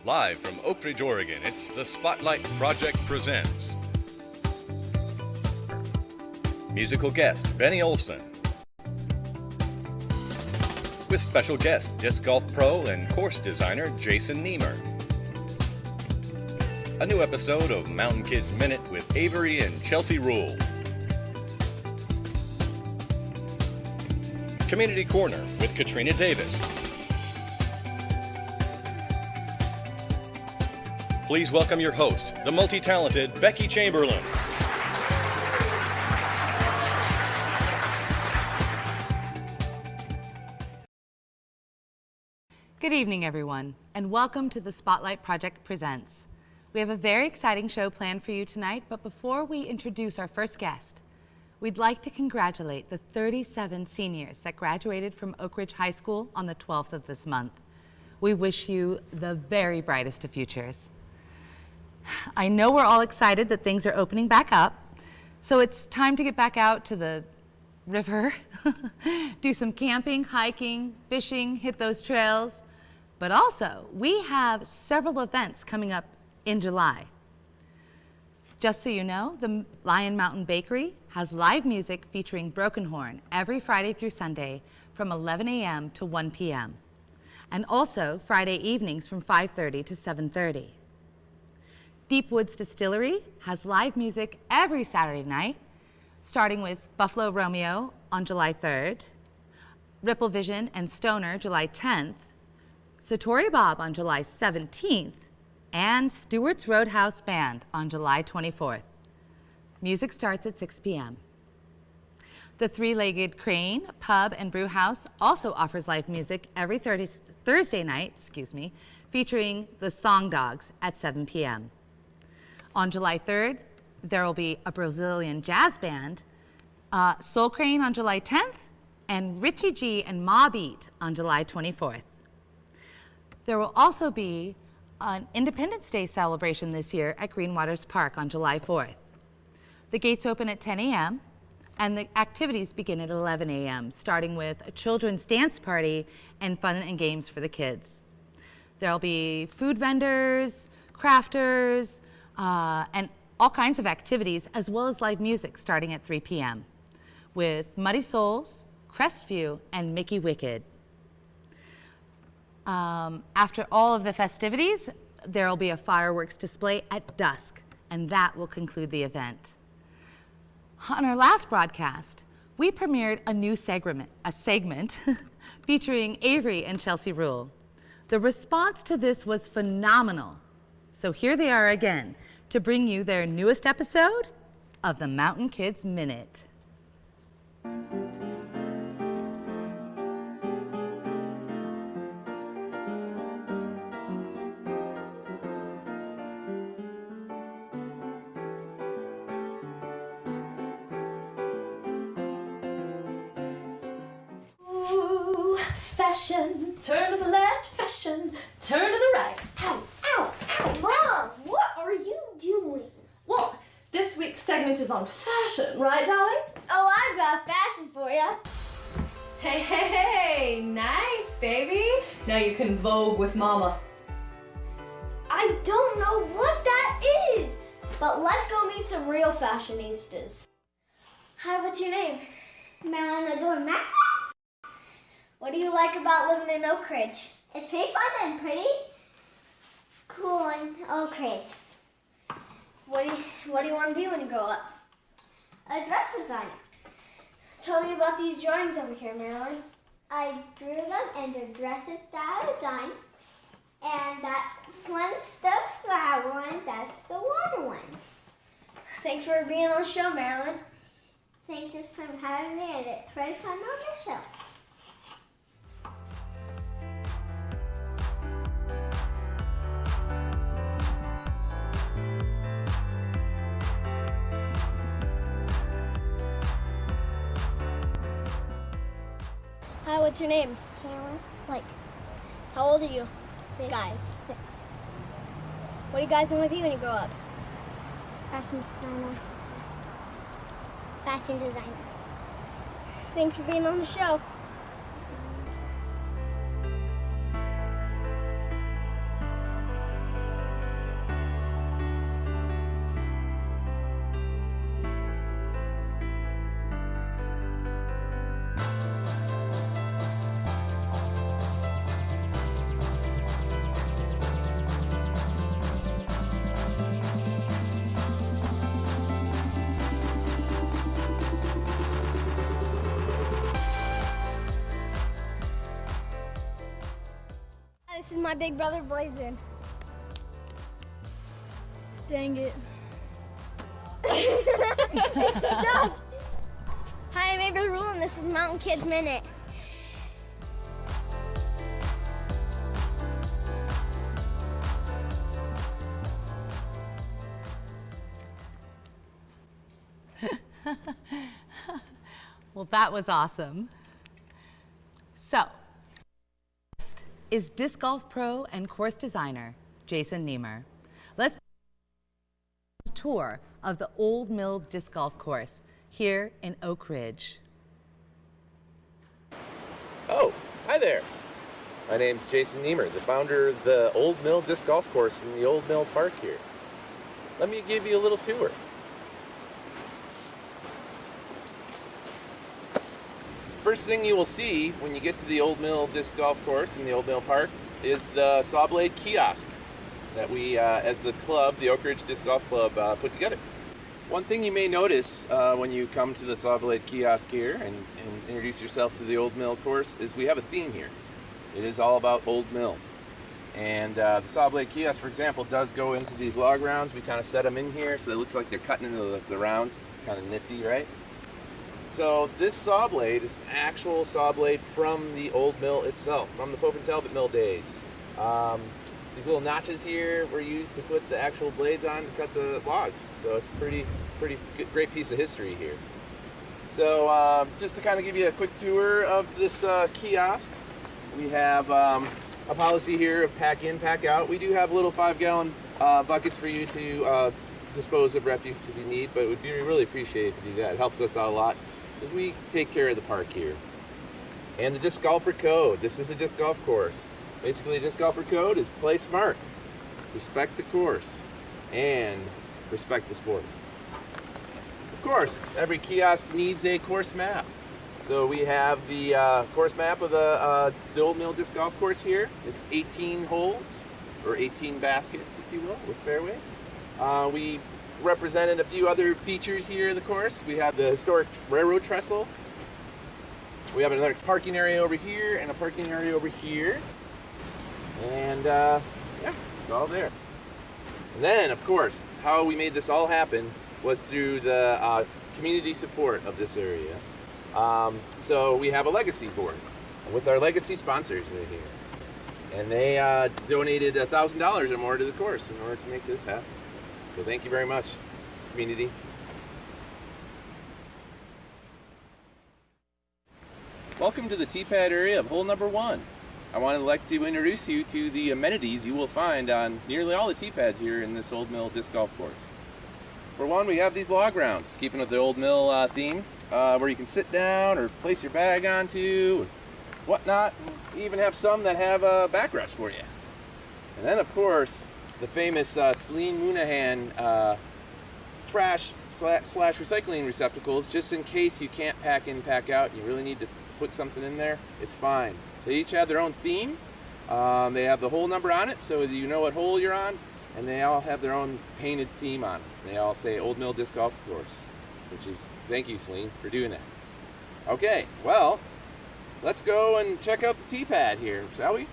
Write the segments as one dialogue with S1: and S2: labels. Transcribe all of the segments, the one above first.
S1: Live from Oak Ridge, Oregon, it's the Spotlight Project Presents. Musical guest, Benny Olson. With special guest, disc golf pro and course designer, Jason Nehmer. A new episode of Mountain Kids Minute with Avery and Chelsea Rule. Community Corner with Katrina Davis. Please welcome your host, the multi-talented Becky Chamberlain.
S2: Good evening, everyone, and welcome to the Spotlight Project Presents. We have a very exciting show planned for you tonight, but before we introduce our first guest, we'd like to congratulate the 37 seniors that graduated from Oak Ridge High School on the 12th of this month. We wish you the very brightest of futures. I know we're all excited that things are opening back up, so it's time to get back out to the river, do some camping, hiking, fishing, hit those trails. But also, we have several events coming up in July. Just so you know, the Lion Mountain Bakery has live music featuring Broken Horn every Friday through Sunday from 11 a.m. to 1 p.m. and also Friday evenings from 5:30 to 7:30. Deep Woods Distillery has live music every Saturday night, starting with Buffalo Romeo on July 3rd, Ripple Vision and Stoner July 10th, Satori Bob on July 17th, and Stewart's Roadhouse Band on July 24th. Music starts at 6 p.m. The Three-Legged Crane Pub and Brew House also offers live music every Thursday night, featuring the Song Dogs at 7 p.m. On July 3rd, there will be a Brazilian jazz band, Soul Crane on July 10th, and Richie G and Ma Beat on July 24th. There will also be an Independence Day celebration this year at Greenwaters Park on July 4th. The gates open at 10 a.m. and the activities begin at 11 a.m., starting with a children's dance party and fun and games for the kids. There'll be food vendors, crafters, and all kinds of activities, as well as live music starting at 3 p.m. with Muddy Souls, Crestview, and Mickey Wicked. After all of the festivities, there will be a fireworks display at dusk, and that will conclude the event. On our last broadcast, we premiered a new segment featuring Avery and Chelsea Rule. The response to this was phenomenal, so here they are again to bring you their newest episode of the Mountain Kids Minute.
S3: Ooh, fashion, turn to the left, fashion, turn to the right. Ow, ow, ow.
S4: Mom, what are you doing?
S3: Well, this week's segment is on fashion, right, darling?
S4: Oh, I've got fashion for you.
S3: Hey, hey, hey, nice, baby. Now you can vogue with mama.
S4: I don't know what that is, but let's go meet some real fashionistas. Hi, what's your name? Marilyn Adore Maxwell. What do you like about living in Oak Ridge? It's pretty fun and pretty cool in Oak Ridge.
S3: What do you want to be when you grow up?
S4: A dress designer.
S3: Tell me about these drawings over here, Marilyn.
S4: I drew them in the dresses style design, and that one's the flower one, that's the water one.
S3: Thanks for being on the show, Marilyn.
S4: Thanks for having me, and it's very fun on the show.
S3: Hi, what's your names?
S4: Cameron, like
S3: How old are you?
S4: 6.
S3: Guys.
S4: 6.
S3: What do you guys want to be when you grow up?
S4: Fashion designer. Fashion designer.
S3: Thanks for being on the show.
S4: This is my big brother, Blazin. Dang it. Stop! Hi, I'm Avery Rule, and this was Mountain Kids Minute.
S2: Well, that was awesome. So, next is disc golf pro and course designer Jason Nehmer. Let's do a tour of the Old Mill Disc Golf Course here in Oak Ridge.
S5: Oh, hi there. My name's Jason Nehmer, the founder of the Old Mill Disc Golf Course in the Old Mill Park here. Let me give you a little tour. First thing you will see when you get to the Old Mill Disc Golf Course in the Old Mill Park is the saw blade kiosk that we, as the club, the Oak Ridge Disc Golf Club, put together. One thing you may notice when you come to the saw blade kiosk here and introduce yourself to the Old Mill course is we have a theme here. It is all about Old Mill. And the saw blade kiosk, for example, does go into these log rounds. We kind of set them in here so it looks like they're cutting into the rounds. Kind of nifty, right? So this saw blade is an actual saw blade from the old mill itself, from the Pope and Talbot mill days. These little notches here were used to put the actual blades on to cut the logs. So it's a pretty good, great piece of history here. So just to kind of give you a quick tour of this kiosk, we have a policy here of pack in, pack out. We do have little 5-gallon buckets for you to dispose of refuse if you need, but it would be really appreciated if you do that. It helps us out a lot because we take care of the park here. And the disc golfer code. This is a disc golf course. Basically, the disc golfer code is play smart, respect the course, and respect the sport. Of course, every kiosk needs a course map. So we have the course map of the Old Mill Disc Golf Course here. It's 18 holes, or 18 baskets, if you will, with fairways. We represented a few other features here of the course. We have the historic railroad trestle. We have another parking area over here and a parking area over here. And yeah, it's all there. And then, of course, how we made this all happen was through the community support of this area. So we have a legacy board with our legacy sponsors right here. And they donated $1,000 or more to the course in order to make this happen. So thank you very much, community. Welcome to the tee-pad area of hole number 1. I would like to introduce you to the amenities you will find on nearly all the tee pads here in this Old Mill Disc Golf Course. For one, we have these log rounds, keeping with the Old Mill theme, where you can sit down or place your bag onto, whatnot, and even have some that have a backrest for you. And then, of course, the famous Celine Moonahan trash slash recycling receptacles, just in case you can't pack in, pack out, and you really need to put something in there, it's fine. They each have their own theme. They have the hole number on it, so you know what hole you're on, and they all have their own painted theme on it. They all say Old Mill Disc Golf Course, which is, thank you, Celine, for doing that. Okay, well, let's go and check out the tee pad here, shall we?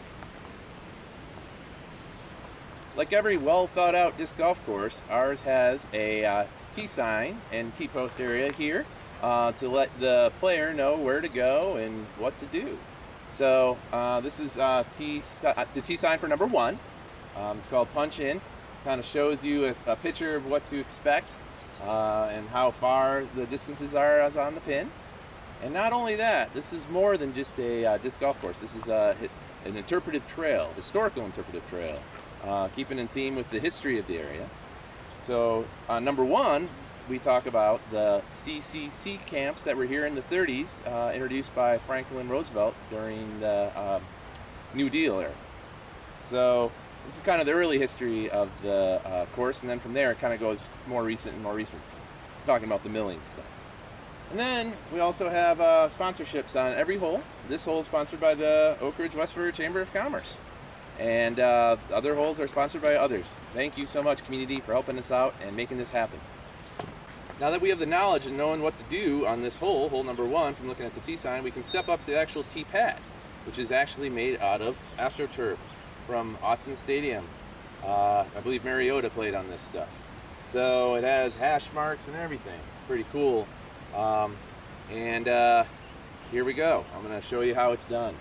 S5: Like every well thought out disc golf course, ours has a tee sign and tee post area here to let the player know where to go and what to do. So this is the tee sign for number 1. It's called Punch In. Kind of shows you a picture of what to expect and how far the distances are as on the pin. And not only that, this is more than just a disc golf course. This is an interpretive trail, historical interpretive trail, keeping in theme with the history of the area. So on number 1, we talk about the CCC camps that were here in the 30s, introduced by Franklin Roosevelt during the New Deal era. So this is kind of the early history of the course, and then from there it kind of goes more recent and more recent, talking about the milling stuff. And then we also have sponsorships on every hole. This hole is sponsored by the Oak Ridge Westford Chamber of Commerce, and other holes are sponsored by others. Thank you so much, community, for helping us out and making this happen. Now that we have the knowledge and knowing what to do on this hole, hole number 1, from looking at the tee sign, we can step up to the actual tee pad, which is actually made out of AstroTurf. from Olson Stadium. I believe Mariota played on this stuff. So it has hash marks and everything. Pretty cool. Here we go. I'm going to show you how it's done.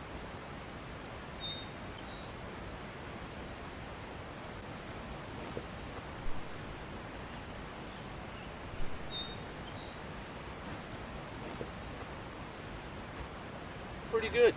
S5: Pretty good.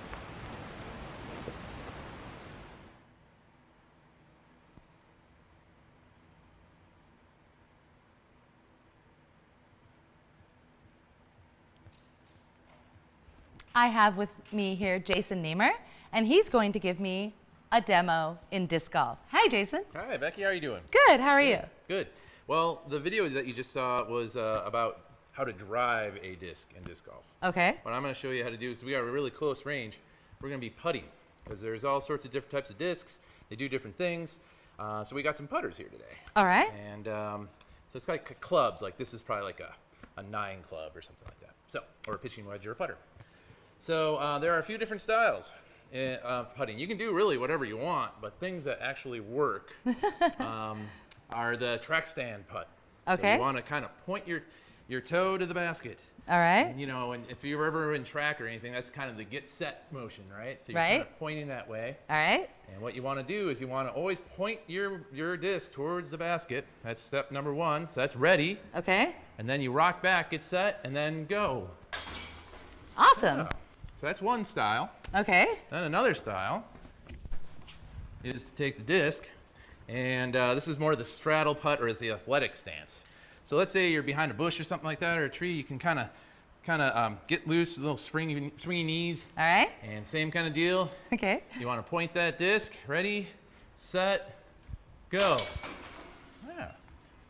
S2: I have with me here Jason Nehmer, and he's going to give me a demo in disc golf. Hi, Jason.
S5: Hi, Becky. How are you doing?
S2: Good. How are you?
S5: Good. Well, the video that you just saw was about how to drive a disc in disc golf.
S2: Okay.
S5: What I'm going to show you how to do, because we are a really close range, we're going to be putting, because there's all sorts of different types of discs. They do different things. So we got some putters here today.
S2: All right.
S5: And so it's like clubs. Like this is probably like a 9 club or something like that. So, or a pitching wedge or a putter. So there are a few different styles of putting. You can do really whatever you want, but things that actually work are the track stand putt.
S2: Okay.
S5: So you want to kind of point your toe to the basket.
S2: All right.
S5: You know, and if you're ever in track or anything, that's kind of the get set motion, right? So you're
S2: Right.
S5: kind of pointing that way.
S2: All right.
S5: And what you want to do is you want to always point your disc towards the basket. That's step number 1. So that's ready.
S2: Okay.
S5: And then you rock back, get set, and then go.
S2: Awesome.
S5: Yeah. So that's one style.
S2: Okay.
S5: Then another style is to take the disc, and this is more the straddle putt or the athletic stance. So let's say you're behind a bush or something like that, or a tree. You can kind of get loose with little springy knees.
S2: All right.
S5: And same kind of deal.
S2: Okay.
S5: You want to point that disc. Ready, set, go. Yeah.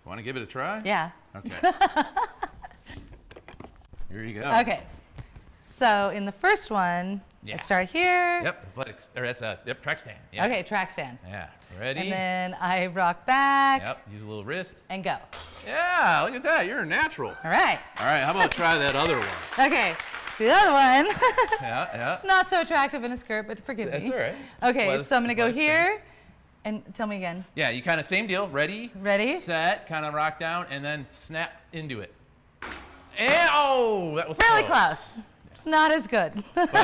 S5: Want to give it a try?
S2: Yeah.
S5: Okay. Here you go.
S2: Okay. So in the first one, I start here.
S5: Yep. Athletics. Or that's track stand. Yeah.
S2: Okay, track stand.
S5: Yeah. Ready?
S2: And then I rock back.
S5: Yep. Use a little wrist.
S2: And go.
S5: Yeah. Look at that. You're a natural.
S2: All right.
S5: All right. How about try that other one?
S2: Okay. See the other one.
S5: Yeah.
S2: It's not so attractive in a skirt, but forgive me.
S5: That's all right.
S2: Okay, so I'm going to go here. And tell me again.
S5: Yeah. You kind of same deal. Ready.
S2: Ready.
S5: Set. Kind of rock down and then snap into it. And, oh, that was
S2: Really close. It's not as good.
S5: But, no,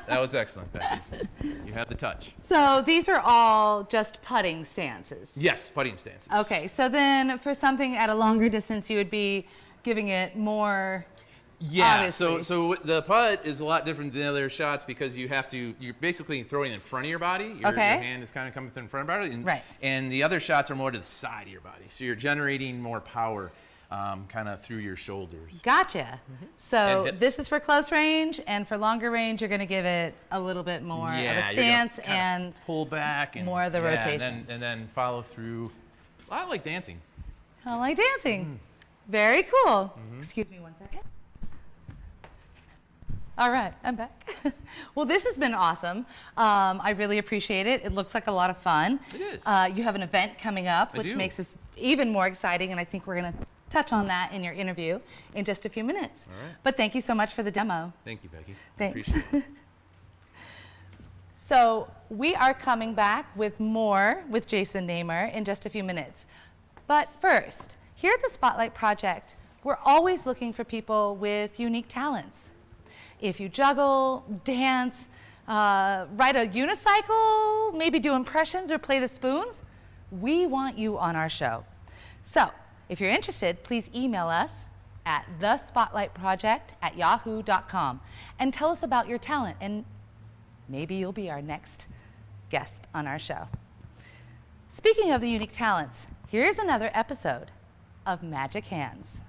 S5: that was excellent, Becky. You had the touch.
S2: So these are all just putting stances.
S5: Yes, putting stances.
S2: Okay, so then for something at a longer distance, you would be giving it more.
S5: Yeah.
S2: Obviously.
S5: So the putt is a lot different than the other shots because you're basically throwing in front of your body. Your hand is kind of coming in front of your body. And,
S2: right.
S5: And the other shots are more to the side of your body. So you're generating more power. Kind of through your shoulders.
S2: Gotcha.
S5: Mm-hmm.
S2: So this is for close range, and for longer range, you're going to give it a little bit more of a stance and
S5: pull back and
S2: more of the rotation.
S5: and then follow through. I like dancing.
S2: I like dancing. Very cool. Excuse me 1 second. All right, I'm back. Well, this has been awesome. I really appreciate it. It looks like a lot of fun.
S5: It is.
S2: You have an event coming up, which makes this even more exciting, and I think we're going to touch on that in your interview in just a few minutes.
S5: All right.
S2: But thank you so much for the demo.
S5: Thank you, Becky.
S2: Thanks.
S5: Appreciate it.
S2: So we are coming back with more with Jason Nehmer in just a few minutes. But first, here at the Spotlight Project, we're always looking for people with unique talents. If you juggle, dance, ride a unicycle, maybe do impressions or play the spoons, we want you on our show. So if you're interested, please email us at thespotlightproject@yahoo.com and tell us about your talent, and maybe you'll be our next guest on our show. Speaking of the unique talents, here's another episode of Magic Hands.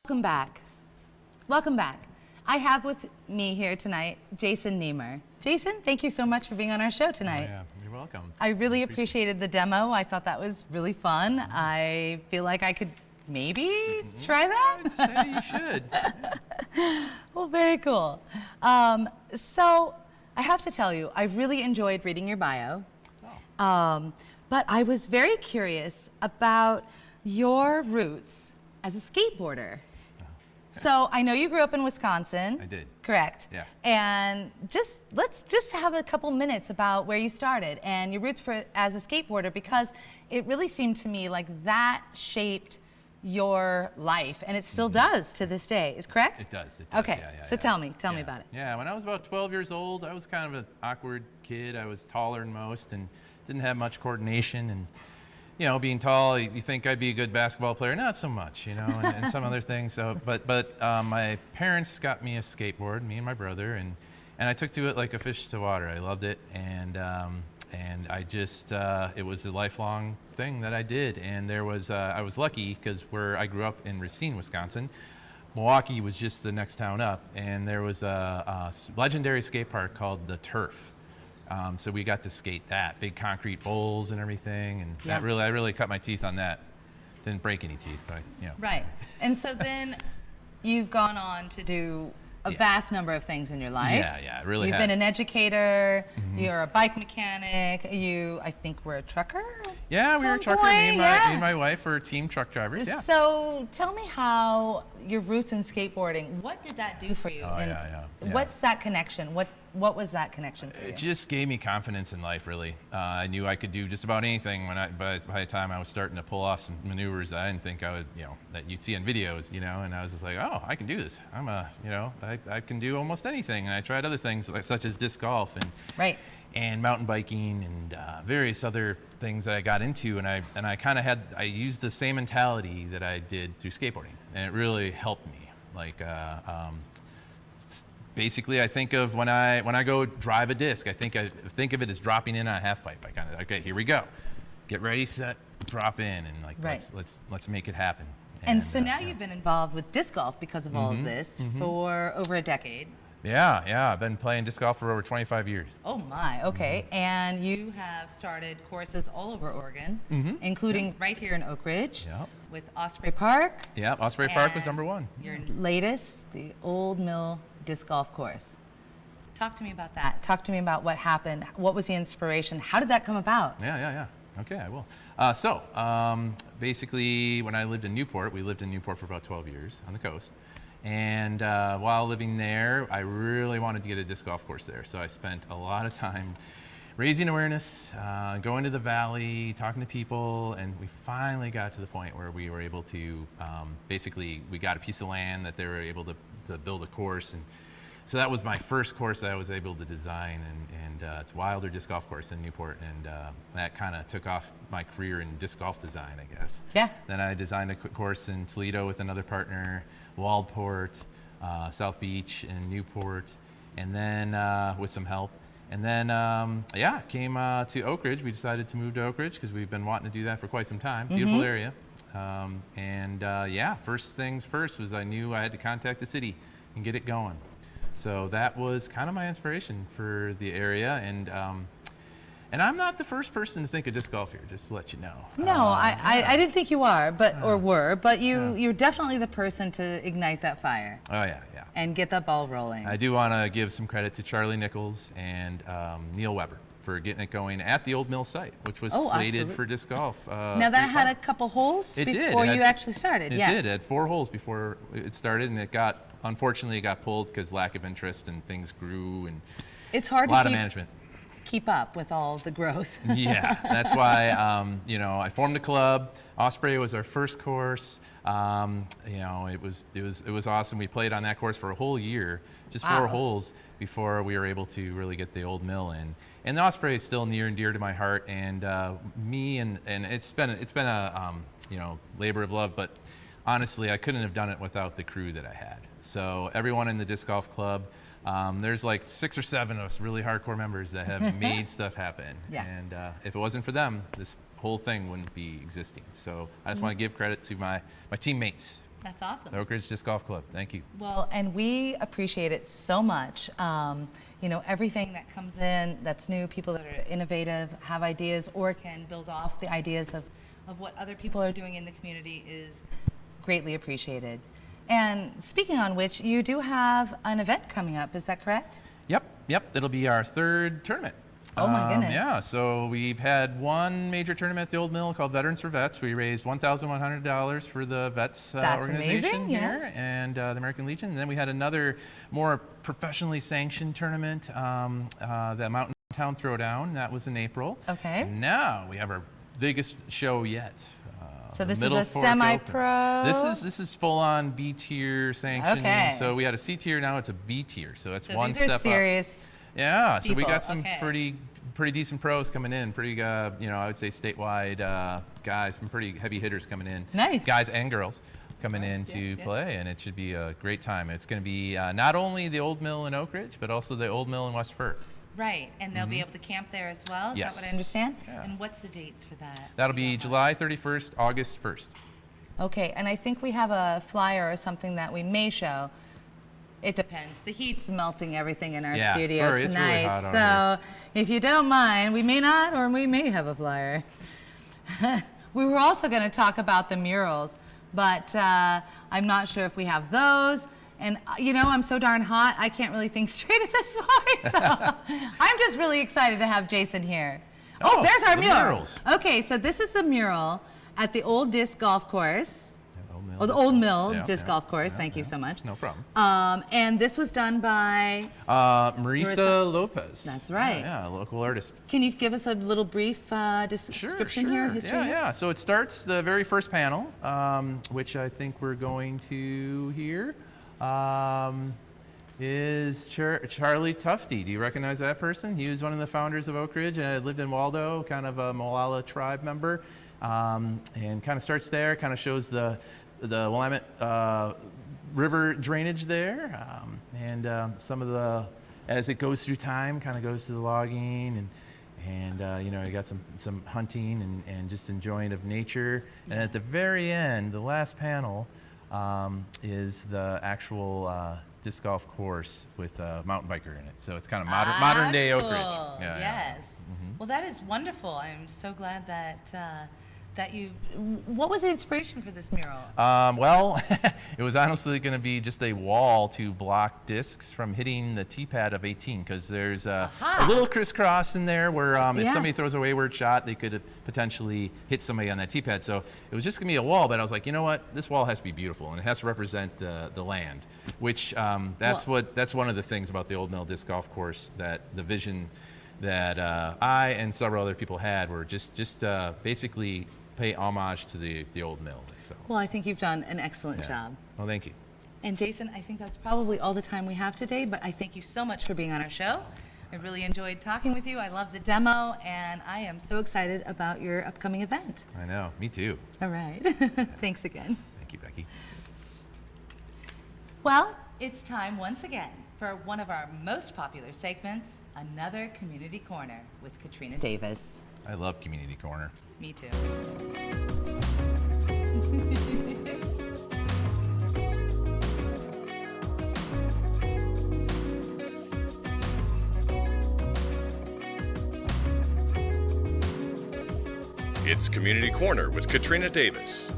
S2: Welcome back. Welcome back. I have with me here tonight Jason Nehmer. Jason, thank you so much for being on our show tonight.
S6: Oh, yeah, you're welcome.
S2: I really appreciated the demo. I thought that was really fun. I feel like I could maybe try that.
S6: I'd say you should.
S2: Well, very cool. So I have to tell you, I really enjoyed reading your bio. But I was very curious about your roots as a skateboarder. So I know you grew up in Wisconsin.
S6: I did.
S2: Correct.
S6: Yeah.
S2: And let's just have a couple minutes about where you started and your roots as a skateboarder, because it really seemed to me like that shaped your life, and it still does to this day. Is correct?
S6: It does.
S2: Okay.
S6: Yeah,
S2: So tell me about it.
S6: Yeah, when I was about 12 years old, I was kind of an awkward kid. I was taller than most and didn't have much coordination. And you know, being tall, you think I'd be a good basketball player. Not so much, you know, and some other things. So, but my parents got me a skateboard, me and my brother, and I took to it like a fish to water. I loved it, and I just it was a lifelong thing that I did. And there was I was lucky because where I grew up in Racine, Wisconsin, Milwaukee was just the next town up, and there was a legendary skate park called the Turf. So we got to skate that, big concrete bowls and everything, and
S2: Yeah.
S6: I really cut my teeth on that. Didn't break any teeth, but you know.
S2: Right. And so then you've gone on to do a vast number of things in your life.
S6: Yeah, it really
S2: You've
S6: has.
S2: been an educator, you're a bike mechanic, I think were a trucker?
S6: Yeah, we were a
S2: Some
S6: trucker. Me
S2: point,
S6: and my wife were team truck drivers. Yeah.
S2: So tell me how your roots in skateboarding, what did that do for you?
S6: Oh,
S2: And
S6: yeah.
S2: what's that connection? What was that connection for you?
S6: It just gave me confidence in life, really. I knew I could do just about anything by the time I was starting to pull off some maneuvers that I didn't think I would, you know, that you'd see in videos, you know, and I was just like, oh, I can do this. I can do almost anything. And I tried other things such as disc golf and mountain biking and various other things that I got into, and I used the same mentality that I did through skateboarding, and it really helped me. Like, basically, I think of when I go drive a disc, I think of it as dropping in on a half pipe. I kind of, okay, here we go, get ready, set, drop in, and like let's make it happen.
S2: And so now you've been involved with disc golf because of all of this for over a decade.
S6: Yeah, I've been playing disc golf for over 25 years.
S2: Oh my, okay. And you have started courses all over Oregon, including right here in Oak Ridge with Osprey Park.
S6: Yeah, Osprey Park was
S2: and
S6: #1.
S2: Your latest, the Old Mill Disc Golf Course. Talk to me about that. Talk to me about what happened. What was the inspiration? How did that come about?
S6: Yeah. Okay, I will. Basically, when I lived in Newport, we lived in Newport for about 12 years on the coast. And while living there, I really wanted to get a disc golf course there. So I spent a lot of time raising awareness, going to the valley, talking to people, and we finally got to the point where we were able to, we got a piece of land that they were able to build a course. And so that was my first course that I was able to design, and it's Wilder Disc Golf Course in Newport, and that kind of took off my career in disc golf design, I guess.
S2: Yeah.
S6: Then I designed a course in Toledo with another partner, Waldport, South Beach, and Newport, and then with some help. And then, came to Oak Ridge. We decided to move to Oak Ridge because we've been wanting to do that for quite some time. Beautiful area. First things first was I knew I had to contact the city and get it going. So that was kind of my inspiration for the area. And I'm not the first person to think of disc golf here, just to let you know.
S2: No, I didn't think you are, but you're definitely the person to ignite that fire.
S6: Oh, yeah.
S2: And get that ball rolling.
S6: I do want to give some credit to Charlie Nichols and Neil Weber for getting it going at the Old Mill site, which was slated for disc golf.
S2: Now that had a couple holes before you actually started.
S6: It did. It had 4 holes before it started, and unfortunately it got pulled because lack of interest and things grew, and
S2: it's hard
S6: a lot of management.
S2: Keep up with all the growth.
S6: Yeah, that's why I formed a club. Osprey was our first course. It was awesome. We played on that course for a whole year, just 4 holes before we were able to really get the Old Mill in. And the Osprey is still near and dear to my heart. And it's been a labor of love. But honestly, I couldn't have done it without the crew that I had. So everyone in the disc golf club. There's like 6 or 7 of us really hardcore members that have made stuff happen.
S2: Yeah.
S6: And if it wasn't for them, this whole thing wouldn't be existing. So I just want to give credit to my teammates
S2: That's awesome.
S6: The Oak Ridge Disc Golf Club. Thank you.
S2: Well, and we appreciate it so much. You know, everything that comes in that's new, people that are innovative, have ideas, or can build off the ideas of what other people are doing in the community is greatly appreciated. And speaking on which, you do have an event coming up, is that correct?
S6: Yep. It'll be our third tournament.
S2: Oh my goodness.
S6: Yeah, so we've had one major tournament at the Old Mill called Veterans for Vets. We raised $1,100 for the Vets
S2: That's
S6: organization
S2: amazing,
S6: here
S2: yes.
S6: and the American Legion. And then we had another more professionally sanctioned tournament, the Mountain Town Throwdown. That was in April.
S2: Okay.
S6: And now we have our biggest show yet.
S2: So
S6: the
S2: this is
S6: Middle
S2: a
S6: Fork Open.
S2: semi-pro?
S6: This is full-on B tier sanctioning.
S2: Okay.
S6: So we had a C tier, now it's a B tier. So it's one
S2: these
S6: step
S2: are
S6: up.
S2: serious.
S6: Yeah, so we
S2: people.
S6: got some
S2: Okay.
S6: pretty decent pros coming in, pretty I would say statewide guys, some pretty heavy hitters coming in.
S2: Nice.
S6: Guys and girls coming in
S2: Yes,
S6: to
S2: yes.
S6: play, and it should be a great time. It's going to be not only the Old Mill in Oak Ridge, but also the Old Mill in West Firth.
S2: Right, and they'll be able to camp there as well, is
S6: Yes.
S2: that what I understand?
S6: Yeah.
S2: And what's the dates for that?
S6: That'll be July 31st, August 1st.
S2: Okay, and I think we have a flyer or something that we may show. It depends. The heat's melting everything in our
S6: Yeah,
S2: studio
S6: sorry, it's really
S2: tonight.
S6: hot out
S2: So if you don't mind, we may not, or we may have a flyer. We were also going to talk about the murals, but I'm not sure if we have those. And you know, I'm so darn hot, I can't really think straight at this point. So I'm just really excited to have Jason here. Oh, there's our
S6: the
S2: mural.
S6: murals.
S2: Okay, so this is a mural at the Old Disc Golf Course. Oh, the
S6: Disc
S2: Old
S6: Golf.
S2: Mill
S6: Yeah,
S2: Disc
S6: yeah,
S2: Golf Course.
S6: yeah,
S2: Thank you
S6: yeah.
S2: so much.
S6: No problem.
S2: And this was done by.
S6: Marisa Lopez.
S2: That's right.
S6: Yeah, a local artist.
S2: Can you give us a little brief description here, history?
S6: Yeah. So it starts the very first panel, which I think we're going to hear, is Charlie Tufty. Do you recognize that person? He was one of the founders of Oak Ridge. Lived in Waldo, kind of a Molalla tribe member, and kind of starts there. Kind of shows the Willamette River drainage there, and some of the, as it goes through time, kind of goes to the logging and you know, you got some hunting and just enjoying of nature. Yeah. And at the very end, the last panel, is the actual disc golf course with a mountain biker in it. So it's kind of modern day Oak Ridge.
S2: Cool.
S6: Yeah,
S2: Yes.
S6: yeah. Mm-hmm.
S2: Well, that is wonderful. I'm so glad that that you. What was the inspiration for this mural?
S6: Well, it was honestly going to be just a wall to block discs from hitting the tee pad of 18, because there's a little crisscross in there where if somebody throws a wayward shot, they could potentially hit somebody on that tee pad. So it was just going to be a wall, but I was like, you know what? This wall has to be beautiful, and it has to represent the land, which that's one of the things about the Old Mill Disc Golf Course, that the vision that I and several other people had were just basically pay homage to the Old Mill itself.
S2: Well, I think you've done an excellent job.
S6: Well, thank you.
S2: And Jason, I think that's probably all the time we have today, but I thank you so much for being on our show. I really enjoyed talking with you. I love the demo, and I am so excited about your upcoming event.
S6: I know, me too.
S2: All right. Thanks again.
S6: Thank you, Becky.
S2: Well, it's time once again for one of our most popular segments, another Community Corner with Katrina Davis.
S6: I love Community Corner.
S2: Me too.
S1: It's Community Corner with Katrina Davis.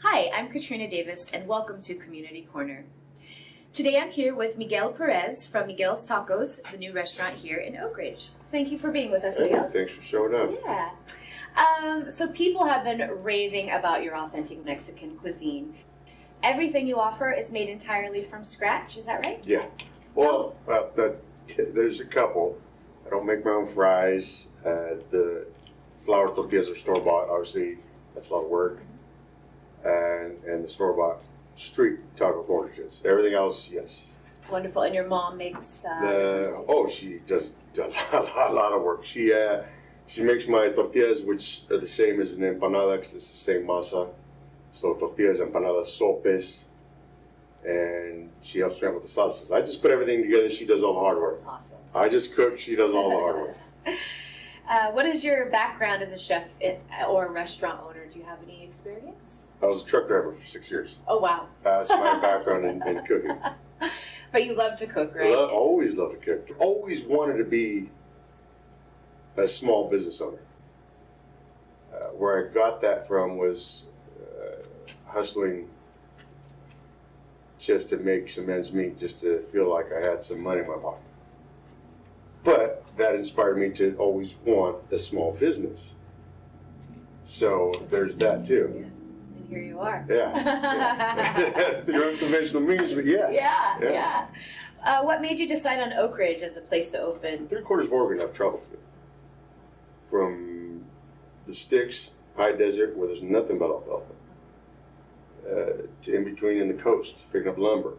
S7: Hi, I'm Katrina Davis, and welcome to Community Corner. Today I'm here with Miguel Perez from Miguel's Tacos, the new restaurant here in Oak Ridge. Thank you for being with us, Miguel.
S8: Thanks for showing up.
S7: Yeah. So people have been raving about your authentic Mexican cuisine. Everything you offer is made entirely from scratch, is that right?
S8: Yeah. Well, there's a couple. I don't make my own fries. The flour tortillas are store-bought. Obviously, that's a lot of work. And the store-bought street taco corners. Everything else, yes.
S7: Wonderful. And your mom makes...
S8: She does a lot of work. She makes my tortillas, which are the same as an empanada, because it's the same masa. So tortillas, empanadas, sopes, and she helps me out with the salsas. I just put everything together. She does all the hard work.
S7: Awesome.
S8: I just cook. She does all the hard work.
S7: What is your background as a chef or a restaurant owner? Do you have any experience?
S8: I was a truck driver for 6 years.
S7: Oh, wow.
S8: That's my background in cooking.
S7: But you love to cook, right?
S8: Always loved to cook. Always wanted to be a small business owner. Where I got that from was hustling just to make some ends meet, just to feel like I had some money in my pocket. But that inspired me to always want a small business. So there's that too.
S7: Yeah. And here you are.
S8: Yeah. Through unconventional means, but
S7: Yeah. What made you decide on Oak Ridge as a place to open?
S8: 3/4 of Oregon I've traveled to. From the sticks, high desert, where there's nothing but alfalfa, to in between in the coast, picking up lumber,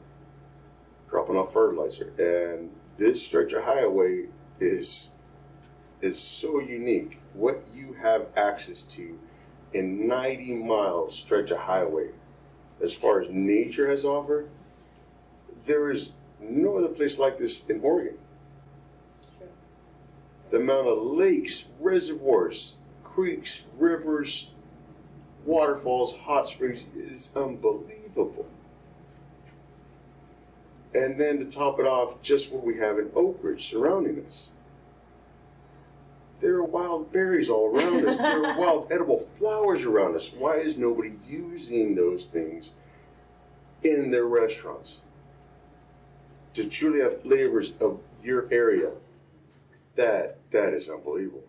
S8: dropping off fertilizer. And this stretch of highway is so unique. What you have access to in 90 miles stretch of highway, as far as nature has offered, there is no other place like this in Oregon. The amount of lakes, reservoirs, creeks, rivers, waterfalls, hot springs is unbelievable. And then to top it off, just what we have in Oak Ridge surrounding us. There are wild berries all around us. There are wild edible flowers around us. Why is nobody using those things in their restaurants? To truly have flavors of your area, that is unbelievable.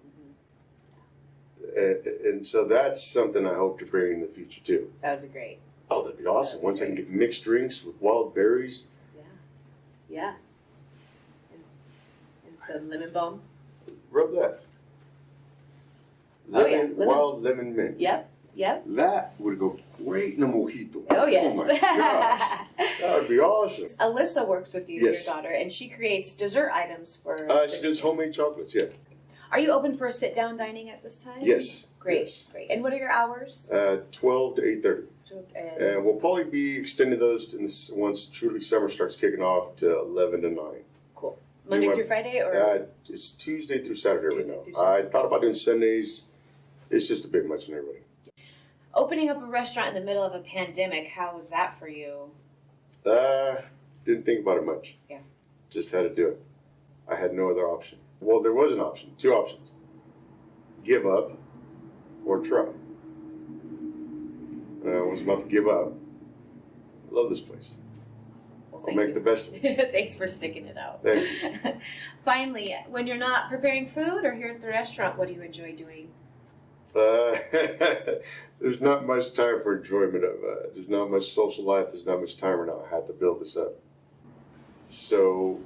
S8: And so that's something I hope to bring in the future too.
S7: That would be great.
S8: Oh, that'd be awesome. Once I can get mixed drinks with wild berries.
S7: Yeah. And some lemon balm.
S8: Rub that.
S7: Lemon.
S8: Wild lemon mint.
S7: Yep.
S8: That would go great in a mojito.
S7: Oh, yes.
S8: Oh my gosh. That would be awesome.
S7: Alyssa works with you,
S8: Yes.
S7: your daughter, and she creates dessert items for...
S8: She does homemade chocolates, yeah.
S7: Are you open for sit-down dining at this time?
S8: Yes.
S7: Great,
S8: Yes.
S7: great. And what are your hours?
S8: 12 to 8:30. And we'll probably be extending those once truly summer starts kicking off to 11 to 9.
S7: Cool. Monday through Friday? Or
S8: It's Tuesday through Saturday
S7: Tuesday
S8: right
S7: through
S8: now.
S7: Saturday.
S8: I thought about doing Sundays. It's just a bit much on everybody.
S7: Opening up a restaurant in the middle of a pandemic, how was that for you?
S8: Didn't think about it much.
S7: Yeah.
S8: Just had to do it. I had no other option. Well, there was an option. 2 options. Give up or try. I was about to give up. I love this place.
S7: Well,
S8: I'll make the best of it.
S7: Thanks for sticking it out.
S8: Thank you.
S7: Finally, when you're not preparing food or here at the restaurant, what do you enjoy doing?
S8: There's not much time for enjoyment of there's not much social life. There's not much time right now. I had to build this up. So,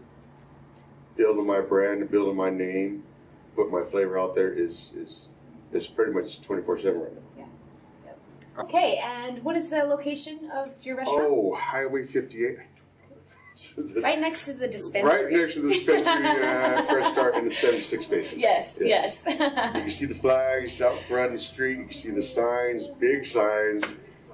S8: building my brand, building my name, put my flavor out there is pretty much 24/7 right now.
S7: Okay, and what is the location of your restaurant?
S8: Oh, Highway 58.
S7: Right next to the dispensary.
S8: Right next to the dispensary, Fresh Start in the 76 station.
S7: Yes.
S8: You can see the flags out front of the street. You can see the signs, big signs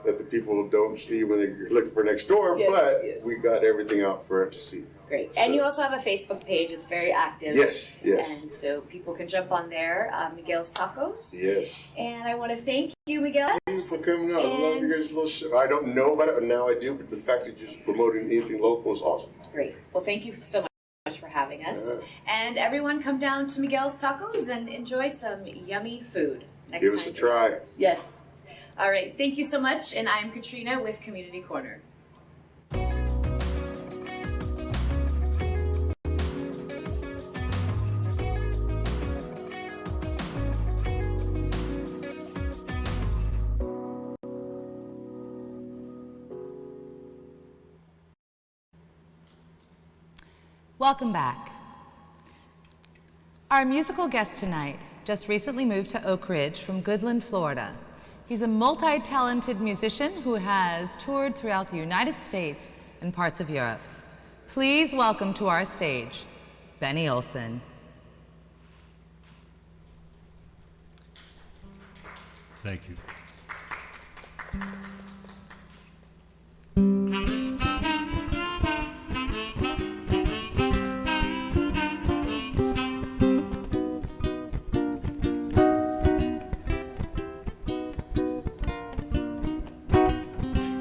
S8: that the people don't see when they're looking for next door.
S7: Yes,
S8: but
S7: yes.
S8: we got everything out for it to see.
S7: Great.
S8: So-
S7: And you also have a Facebook page. It's very active.
S8: Yes.
S7: And so people can jump on there, Miguel's Tacos.
S8: Yes.
S7: And I want to thank you, Miguel.
S8: Thank you for coming out. I love your guys' little show. I don't know about it, but now I do. But the fact that you're just promoting anything local is awesome.
S7: Great. Well, thank you so much for having us.
S8: Yeah.
S7: And everyone come down to Miguel's Tacos and enjoy some yummy food. Next
S8: Give us a
S7: time.
S8: try.
S7: Yes. All right. Thank you so much. And I'm Katrina with Community Corner.
S2: Welcome back. Our musical guest tonight just recently moved to Oak Ridge from Goodland, Florida. He's a multi-talented musician who has toured throughout the United States and parts of Europe. Please welcome to our stage, Benny Olson.
S9: Thank you.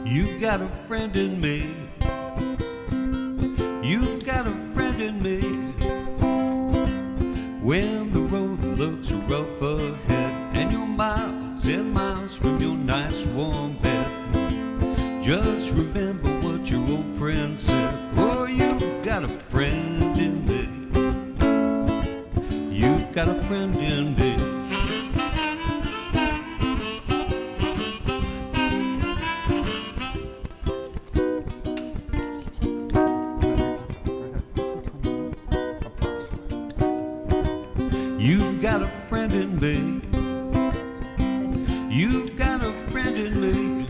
S9: You've got a friend in me. You've got a friend in me. When the road looks rough ahead and you're miles and miles from your nice warm bed, just remember what your old friend said. Oh, you've got a friend in me. You've got a friend in me. You've got a friend in me. You've got a friend in me.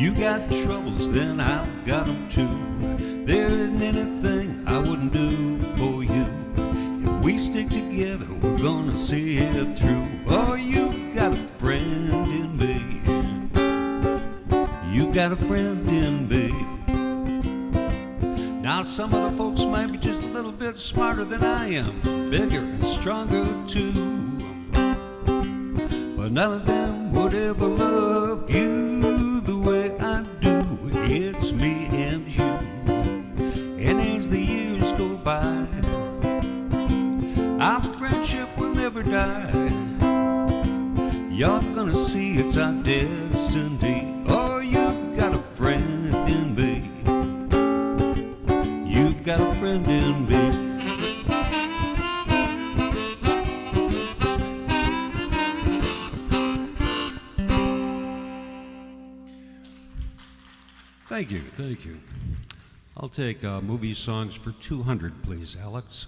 S9: You got troubles, then I've got them too. There isn't anything I wouldn't do for you. If we stick together, we're gonna see it through. Oh, you've got a friend in me. You've got a friend in me. Now some of the folks might be just a little bit smarter than I am, bigger and stronger too, but none of them would ever love you the way I do. It's me and you, and as the years go by, our friendship will never die. You're gonna see it's our destiny. Oh, you've got a friend in me. You've got a friend in me.
S10: Thank you, thank you. I'll take movie songs for 200, please, Alex.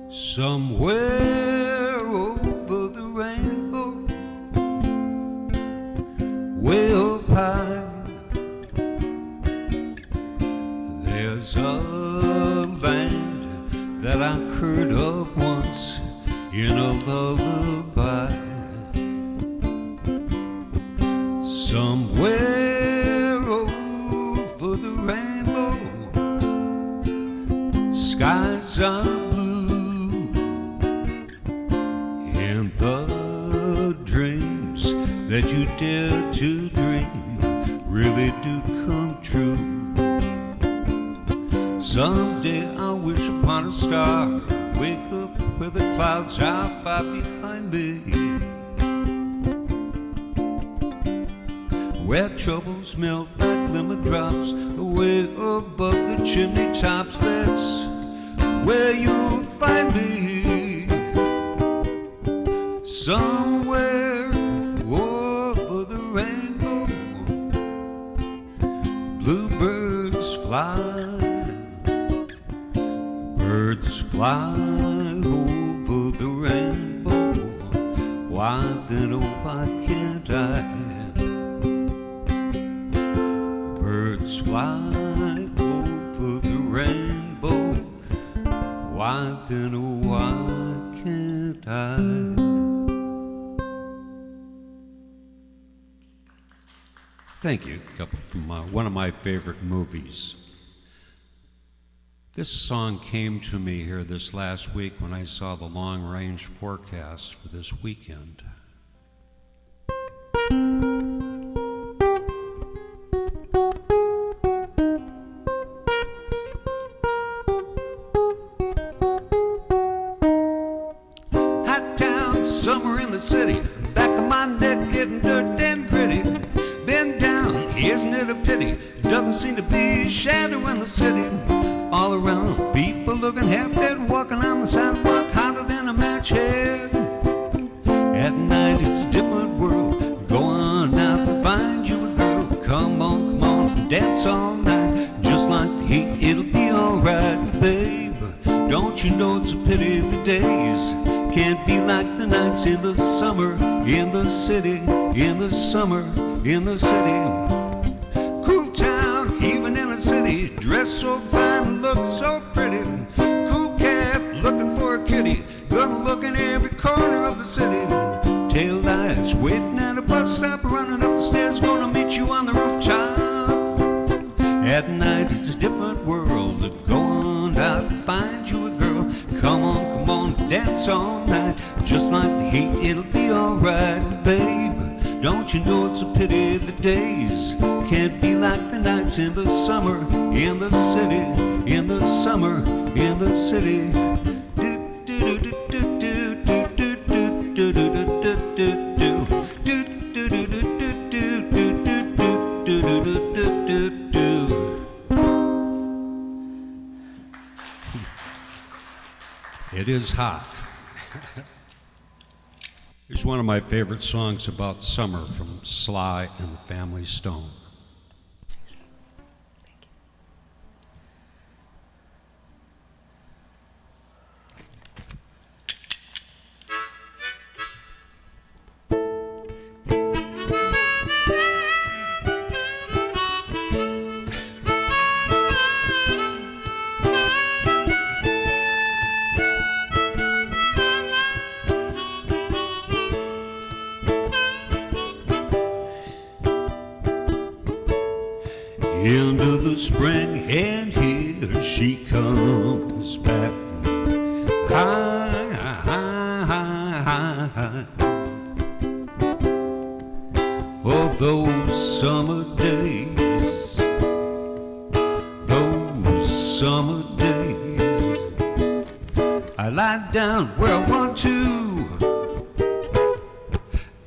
S10: Somewhere over the rainbow, way up high, there's a land that I heard of once in a lullaby. Somewhere over the rainbow, skies are blue, and the dreams that you dare to dream really do come true. Someday I'll wish upon a star, wake up where the clouds are far behind me, where troubles melt like lemon drops away above the chimney tops. That's where you'll find me. Somewhere over the rainbow, bluebirds fly, birds fly over the rainbow. Why then, oh, why can't I? Birds fly over the rainbow. Why then, oh, why can't I? Thank you. A couple from one of my favorite movies. This song came to me here this last week when I saw the long-range forecast for this weekend.
S9: Hot town, summer in the city, back of my neck getting dirt and gritty. Been down, isn't it a pity? Doesn't seem to be a shadow in the city. All around, people looking half dead, walking on the sidewalk hotter than a match head. At night it's a different world. Go on out and find you a girl. Come on, dance all night. Just like the heat, it'll be alright, babe. Don't you know it's a pity the days can't be like the nights in the summer, in the city, in the summer, in the city. Cool town, even in the city, dressed so fine, look so pretty. Cool cat, looking for a kitty, gonna look in every corner of the city. Tail lights, waiting at a bus stop, running up the stairs, gonna meet you on the rooftop. At night it's a different world, go on out and find you a girl. Come on, dance all night, just like the heat, it'll be alright, babe. Don't you know it's a pity the days can't be like the nights in the summer, in the city, in the summer, in the city.
S10: It is hot. Here's one of my favorite songs about summer from Sly and the Family Stone.
S9: Into the spring, and here she comes back. High, high, high, high. Oh, those summer days, those summer days. I lie down where I want to,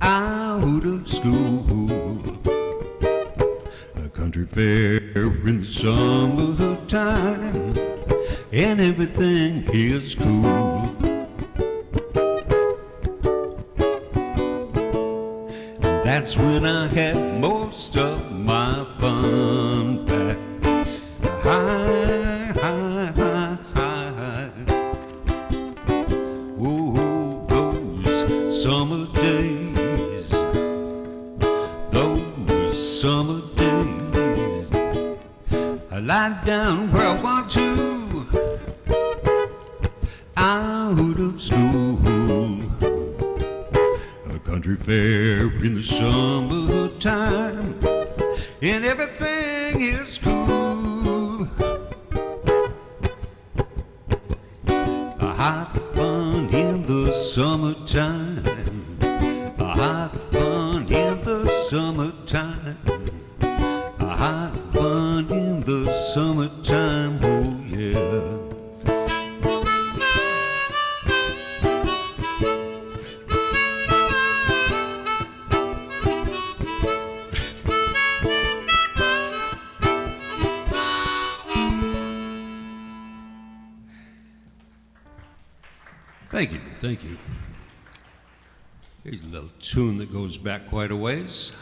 S9: out of school. Country fair in the summertime, and everything is cool. That's when I had most of my fun back. High, high, high, high. Oh, those summer days, those summer days. I lie down where I want to, out of school. A country fair in the summertime, and everything is cool. A hot fun in the summertime, a hot fun in the summertime. Hot fun in the summertime, oh yeah.
S10: Thank you, thank you. Here's a little tune that goes back quite a ways.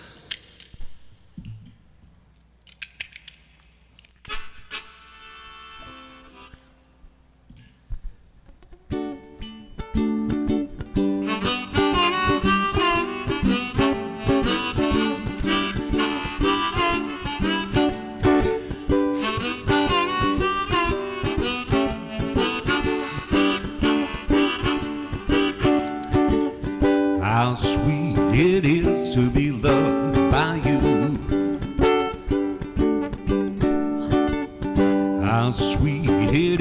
S9: How sweet it is to be loved by you. How sweet it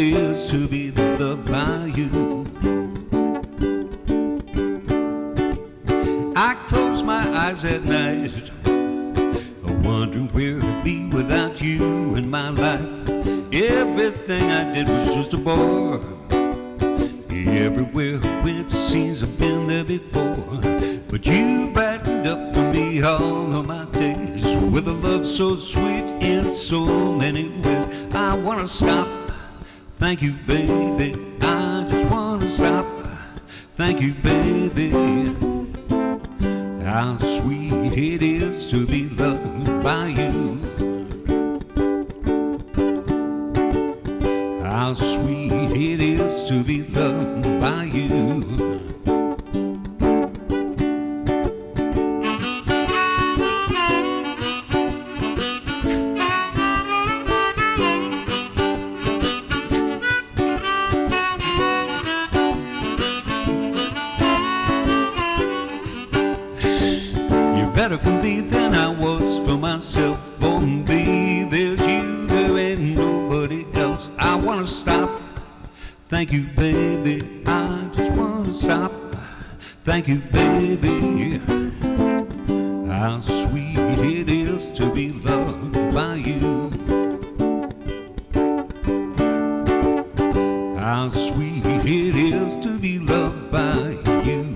S10: loved by you. I close my eyes at night, wondering where I'd be without you in my life. Everything I did was just a bore. Everywhere I went, it seems I've been there before. But you brightened up for me all of my days with a love so sweet in so many ways. I wanna stop, thank you, baby. I just wanna stop, thank you, baby. How sweet it is to be loved by you. How sweet it is to be loved by you. You're better for me than I was for myself. For me, there's you, there ain't nobody else. I wanna stop, thank you, baby. I just wanna stop, thank you, baby. How sweet it is to be loved by you. How sweet it is to be loved by you.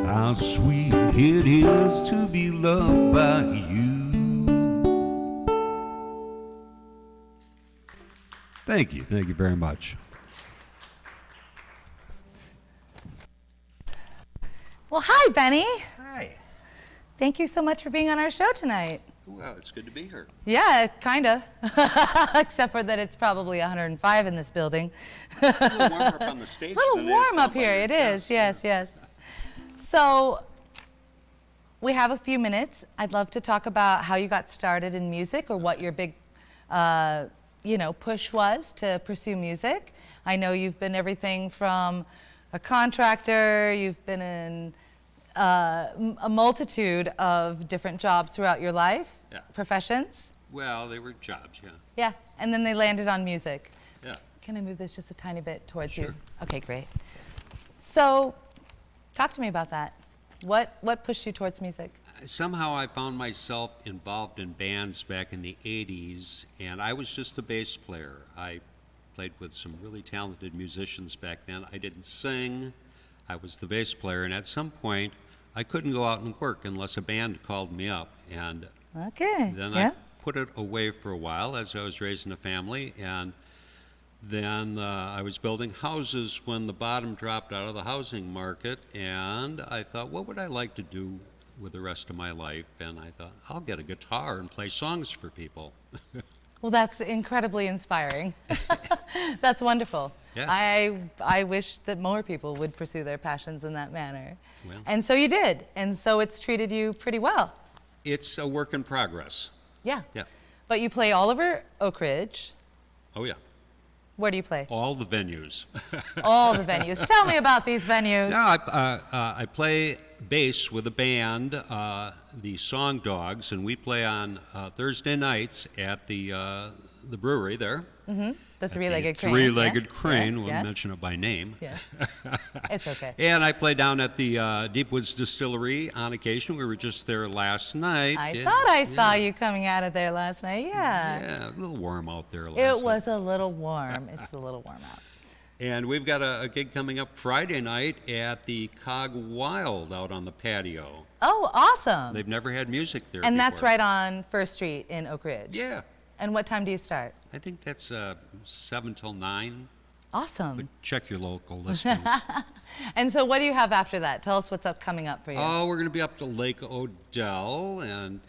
S10: How sweet it is to be loved by you.
S9: Thank you very much.
S2: Well, hi, Benny.
S9: Hi.
S2: Thank you so much for being on our show tonight.
S9: Well, it's good to be here.
S2: Yeah, kinda. Except for that it's probably 105 in this building.
S9: A little warmer up on the stage.
S2: A little
S9: than it is
S2: warm
S9: down
S2: up
S9: by
S2: here,
S9: your
S2: it is,
S9: desk.
S2: yes, yes. So, we have a few minutes. I'd love to talk about how you got started in music or what your big, push was to pursue music. I know you've been everything from a contractor, you've been in a multitude of different jobs throughout your life,
S9: Yeah.
S2: professions.
S9: Well, they were jobs, yeah.
S2: Yeah, and then they landed on music.
S9: Yeah.
S2: Can I move this just a tiny bit towards you?
S9: Sure.
S2: Okay, great. So, talk to me about that. What pushed you towards music?
S9: Somehow I found myself involved in bands back in the 80s, and I was just a bass player. I played with some really talented musicians back then. I didn't sing. I was the bass player, and at some point, I couldn't go out and work unless a band called me up. And
S2: Okay.
S9: then
S2: yeah.
S9: I put it away for a while as I was raising a family, and then I was building houses when the bottom dropped out of the housing market, and I thought, what would I like to do with the rest of my life? And I thought, I'll get a guitar and play songs for people.
S2: Well, that's incredibly inspiring. That's wonderful.
S9: Yeah.
S2: I wish that more people would pursue their passions in that manner.
S9: Well.
S2: And so you did. And so it's treated you pretty well.
S9: It's a work in progress.
S2: Yeah.
S9: Yeah.
S2: But you play all over Oak Ridge.
S9: Oh, yeah.
S2: Where do you play?
S9: All the venues.
S2: All the venues. Tell me about these venues.
S9: No, I play bass with a band, the Song Dogs, and we play on Thursday nights at the brewery there.
S2: Mm-hmm. The three-legged crane.
S9: Three-legged
S2: yeah?
S9: crane.
S2: Yes,
S9: We'll
S2: yes.
S9: mention it by name.
S2: Yes. It's okay.
S9: And I play down at the Deep Woods Distillery on occasion. We were just there last night.
S2: I
S9: and-
S2: thought I saw
S9: yeah.
S2: you coming out of there last night. Yeah.
S9: Yeah, a little warm out there last
S2: It
S9: night.
S2: was a little warm. It's a little warm out.
S9: And we've got a gig coming up Friday night at the Cog Wild out on the patio.
S2: Oh, awesome.
S9: They've never had music there
S2: And that's
S9: before.
S2: right on First Street in Oak Ridge.
S9: Yeah.
S2: And what time do you start?
S9: I think that's 7 till 9.
S2: Awesome.
S9: But check your local listings.
S2: And so what do you have after that? Tell us what's coming up for you.
S9: Oh, we're going to be up to Lake Odell, and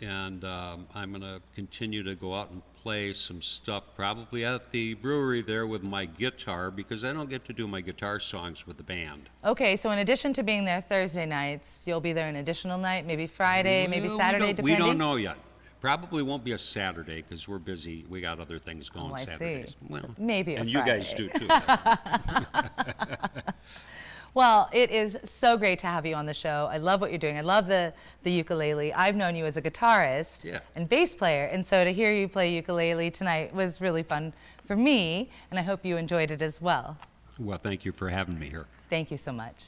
S9: I'm going to continue to go out and play some stuff, probably at the brewery there with my guitar, because I don't get to do my guitar songs with the band.
S2: Okay, so in addition to being there Thursday nights, you'll be there an additional night, maybe Friday, maybe
S9: Well,
S2: Saturday,
S9: we
S2: depending?
S9: don't know yet. Probably won't be a Saturday because we're busy. We got other things going
S2: Oh, I see.
S9: Saturdays. Well,
S2: So maybe a
S9: and you guys
S2: Friday.
S9: do too.
S2: Well, it is so great to have you on the show. I love what you're doing. I love the ukulele. I've known you as a guitarist and bass player, and so to hear you play ukulele tonight was really fun for me, and I hope you enjoyed it as well.
S11: Well, thank you for having me here.
S2: Thank you so much.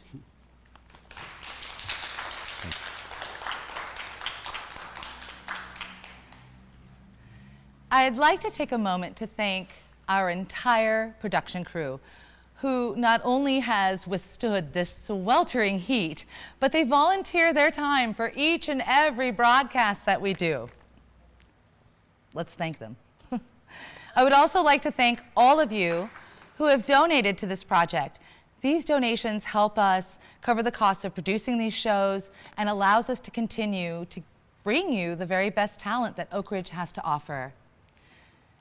S2: I'd like to take a moment to thank our entire production crew, who not only has withstood this sweltering heat, but they volunteer their time for each and every broadcast that we do. Let's thank them. I would also like to thank all of you who have donated to this project. These donations help us cover the cost of producing these shows and allows us to continue to bring you the very best talent that Oak Ridge has to offer.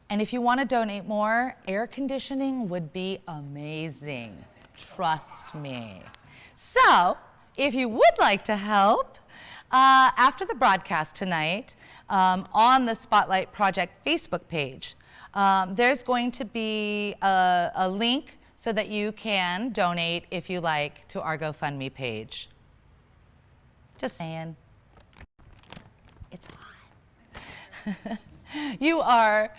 S2: And if you want to donate more, air conditioning would be amazing. Trust me. So, if you would like to help, after the broadcast tonight, on the Spotlight Project Facebook page, there's going to be a link so that you can donate, if you like, to our GoFundMe page. Just saying. It's hot. You are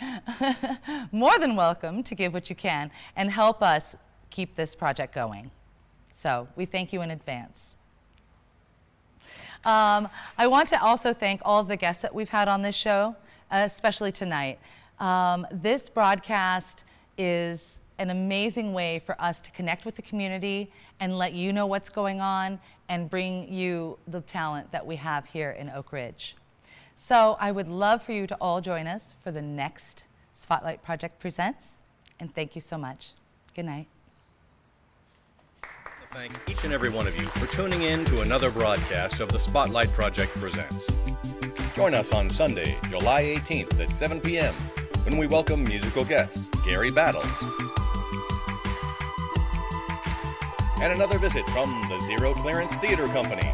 S2: more than welcome to give what you can and help us keep this project going. So we thank you in advance. I want to also thank all of the guests that we've had on this show, especially tonight. This broadcast is an amazing way for us to connect with the community and let you know what's going on and bring you the talent that we have here in Oak Ridge. So I would love for you to all join us for the next Spotlight Project Presents, and thank you so much. Good night.
S1: Thank each and every one of you for tuning in to another broadcast of the Spotlight Project Presents. Join us on Sunday, July 18th at 7 p.m. when we welcome musical guests Gary Battles and another visit from the Zero Clearance Theater Company.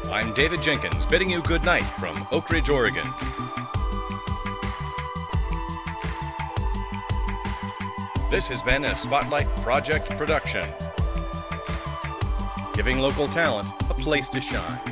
S1: I'm David Jenkins, bidding you good night from Oak Ridge, Oregon. This has been a Spotlight Project production, giving local talent a place to shine.